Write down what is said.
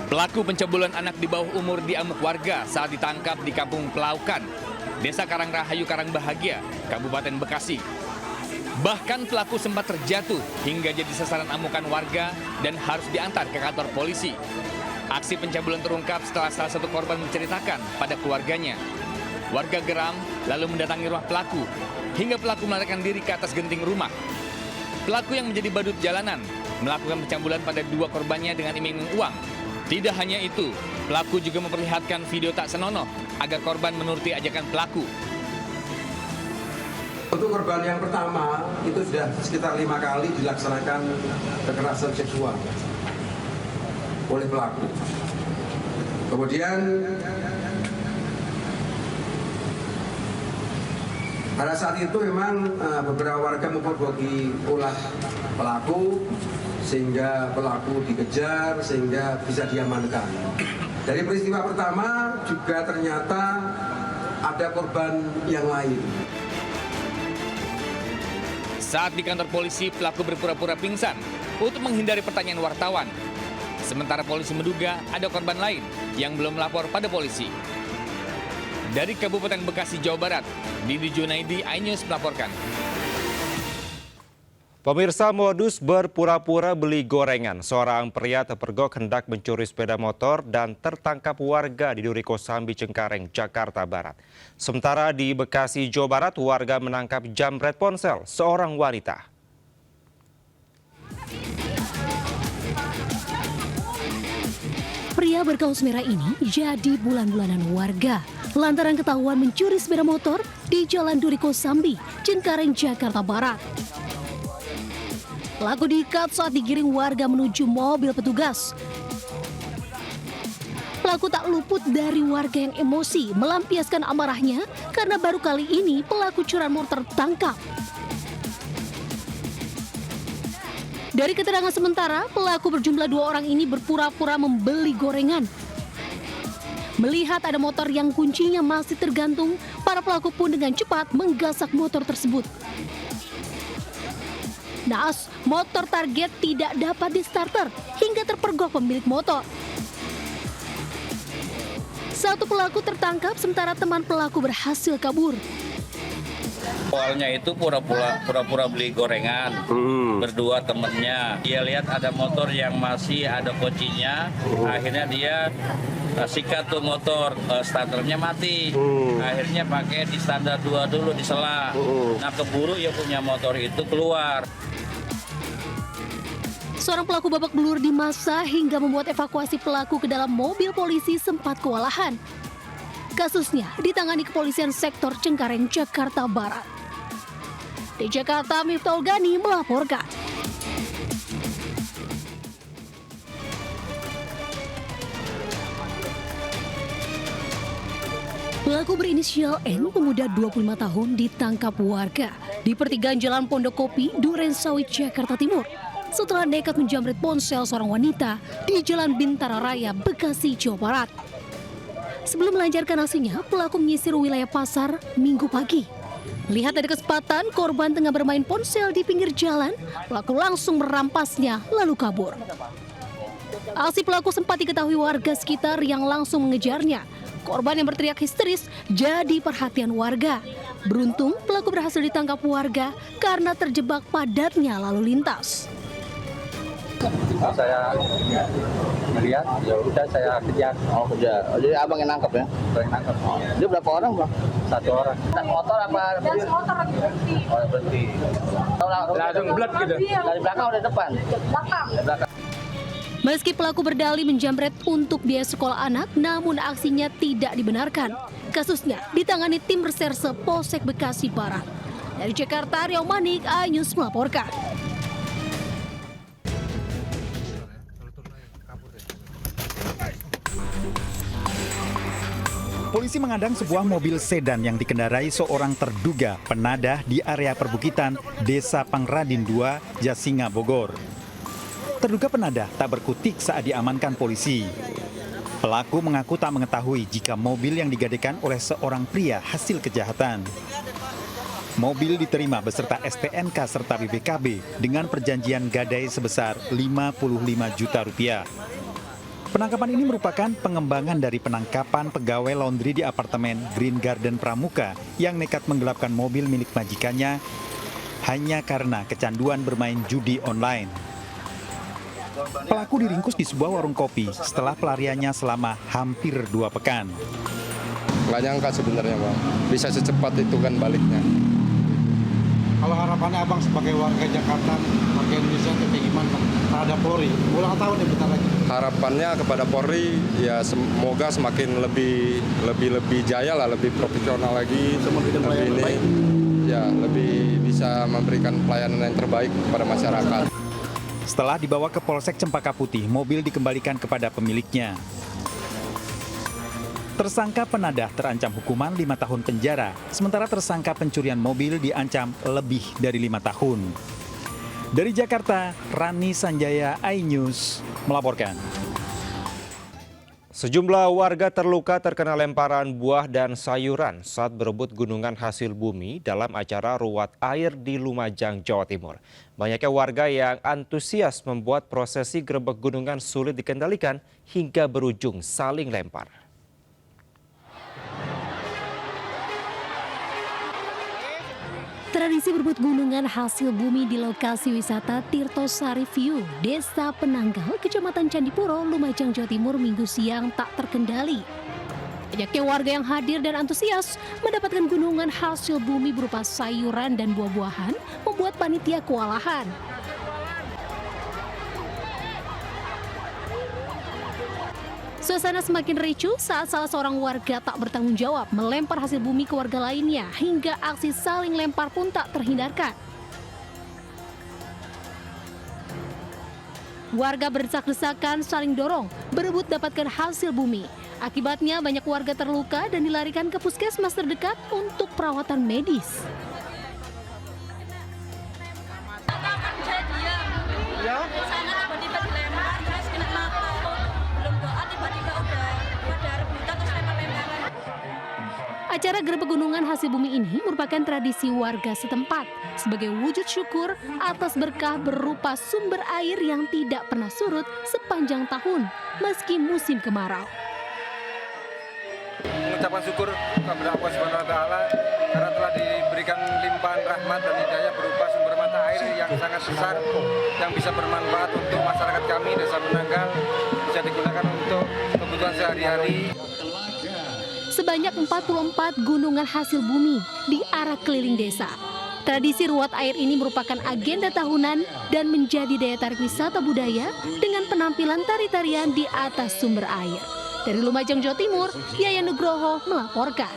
Pelaku pencabulan anak di bawah umur diamuk warga saat ditangkap di Kampung Pelaukan, Desa Karangrahayu Karangbahagia, Kabupaten Bekasi. Bahkan pelaku sempat terjatuh hingga jadi sasaran amukan warga dan harus diantar ke kantor polisi. Aksi pencabulan terungkap setelah salah satu korban menceritakan pada keluarganya. Warga geram lalu mendatangi rumah pelaku hingga pelaku melarikan diri ke atas genting rumah. Pelaku yang menjadi badut jalanan melakukan pencabulan pada dua korbannya dengan iming-iming uang. Tidak hanya itu, pelaku juga memperlihatkan video tak senonoh agar korban menuruti ajakan pelaku. Untuk korban yang pertama, itu sudah sekitar 5 kali dilaksanakan kekerasan seksual oleh pelaku. Kemudian pada saat itu memang beberapa warga mempergoki ulah pelaku sehingga pelaku dikejar sehingga bisa diamankan. Dari peristiwa pertama juga ternyata ada korban yang lain. Saat di kantor polisi, pelaku berpura-pura pingsan untuk menghindari pertanyaan wartawan. Sementara polisi menduga ada korban lain yang belum melapor pada polisi. Dari Kabupaten Bekasi, Jawa Barat, Didi Junaidi, iNews melaporkan. Pemirsa, modus berpura-pura beli gorengan. Seorang pria terpergok hendak mencuri sepeda motor dan tertangkap warga di Duri Kosambi, Cengkareng, Jakarta Barat. Sementara di Bekasi, Jawa Barat, warga menangkap jambret ponsel seorang wanita. Pria berkaos merah ini jadi bulan-bulanan warga lantaran ketahuan mencuri sepeda motor di Jalan Duri Kosambi, Cengkareng, Jakarta Barat. Pelaku diikat saat digiring warga menuju mobil petugas. Pelaku tak luput dari warga yang emosi melampiaskan amarahnya karena baru kali ini pelaku curanmor tertangkap. Dari keterangan sementara, pelaku berjumlah 2 orang ini berpura-pura membeli gorengan. Melihat ada motor yang kuncinya masih tergantung, para pelaku pun dengan cepat menggasak motor tersebut. Naas, motor target tidak dapat di-starter hingga terpergok pemilik motor. Satu pelaku tertangkap sementara teman pelaku berhasil kabur. Awalnya itu pura-pura beli gorengan, berdua temennya. Dia lihat ada motor yang masih ada kuncinya, akhirnya dia sikat tuh motor, starternya mati. Akhirnya pakai di standar 2 dulu disela. Nah keburu ya punya motor itu keluar. Seorang pelaku babak belur di massa hingga membuat evakuasi pelaku ke dalam mobil polisi sempat kewalahan. Kasusnya ditangani kepolisian sektor Cengkareng, Jakarta Barat. Di Jakarta, Miftahul Gani melaporkan. Pelaku berinisial N, pemuda 25 tahun, ditangkap warga di pertigaan Jalan Pondok Kopi, Duren Sawit, Jakarta Timur. Setelah nekat menjamret ponsel seorang wanita di Jalan Bintara Raya, Bekasi, Jawa Barat. Sebelum melancarkan aksinya, pelaku menyisir wilayah pasar Minggu pagi. Melihat ada kesempatan korban tengah bermain ponsel di pinggir jalan, pelaku langsung merampasnya lalu kabur. Aksi pelaku sempat diketahui warga sekitar yang langsung mengejarnya. Korban yang berteriak histeris jadi perhatian warga. Beruntung pelaku berhasil ditangkap warga karena terjebak padatnya lalu lintas. Saya melihat, ya udah saya kejar. Oh kejar. Oh, jadi abang yang nangkep ya? Saya yang nangkep. Oh. Dia berapa orang bang? 1 orang. Motor apa? Motor lagi berhenti. Oh berhenti. Langsung blek gitu. Dari belakang udah depan? Belakang. Meski pelaku berdalih menjamret untuk biaya sekolah anak, namun aksinya tidak dibenarkan. Kasusnya ditangani tim reserse Polsek Bekasi Barat. Dari Jakarta, Riau Manik, iNews melaporkan. Polisi mengadang sebuah mobil sedan yang dikendarai seorang terduga penadah di area perbukitan Desa Pangradin 2, Jasinga, Bogor. Terduga penadah tak berkutik saat diamankan polisi. Pelaku mengaku tak mengetahui jika mobil yang digadekan oleh seorang pria hasil kejahatan. Mobil diterima beserta STNK serta BPKB dengan perjanjian gadai sebesar Rp55 juta. Penangkapan ini merupakan pengembangan dari penangkapan pegawai laundry di apartemen Green Garden Pramuka yang nekat menggelapkan mobil milik majikannya hanya karena kecanduan bermain judi online. Pelaku diringkus di sebuah warung kopi setelah pelariannya selama hampir 2 pekan. Nggak nyangka sebenarnya Bang, bisa secepat itu kan baliknya. Kalau harapannya Abang sebagai warga Jakarta, warga Indonesia itu kayak gimana Bang? Terhadap Polri, ulang tahun nih bentar lagi. Harapannya kepada Polri ya semoga semakin lebih jaya lah, lebih profesional lagi, lebih bisa memberikan pelayanan yang terbaik kepada masyarakat. Setelah dibawa ke Polsek Cempaka Putih, mobil dikembalikan kepada pemiliknya. Tersangka penadah terancam hukuman 5 tahun penjara, sementara tersangka pencurian mobil diancam lebih dari 5 tahun. Dari Jakarta, Rani Sanjaya, iNews melaporkan. Sejumlah warga terluka terkena lemparan buah dan sayuran saat berebut gunungan hasil bumi dalam acara ruat air di Lumajang, Jawa Timur. Banyaknya warga yang antusias membuat prosesi grebek gunungan sulit dikendalikan hingga berujung saling lempar. Tradisi berebut gunungan hasil bumi di lokasi wisata Tirto Sari View, Desa Penanggal, Kecamatan Candipuro, Lumajang, Jawa Timur, Minggu siang tak terkendali. Banyaknya warga yang hadir dan antusias mendapatkan gunungan hasil bumi berupa sayuran dan buah-buahan membuat panitia kewalahan. Suasana semakin ricuh saat salah seorang warga tak bertanggung jawab melempar hasil bumi ke warga lainnya hingga aksi saling lempar pun tak terhindarkan. Warga berdesak-desakan saling dorong berebut dapatkan hasil bumi. Akibatnya banyak warga terluka dan dilarikan ke puskesmas terdekat untuk perawatan medis. Acara grebek gunungan hasil bumi ini merupakan tradisi warga setempat sebagai wujud syukur atas berkah berupa sumber air yang tidak pernah surut sepanjang tahun meski musim kemarau. Mengucapkan syukur kepada Allah Subhanahu wa taala karena telah diberikan limpahan rahmat dan hidayah berupa sumber mata air yang sangat besar yang bisa bermanfaat untuk masyarakat kami Desa Penanggal, bisa digunakan untuk kebutuhan sehari-hari. Sebanyak 44 gunungan hasil bumi di arah keliling desa. Tradisi ruat air ini merupakan agenda tahunan dan menjadi daya tarik wisata budaya dengan penampilan tari-tarian di atas sumber air. Dari Lumajang, Jawa Timur, Yayan Nugroho melaporkan.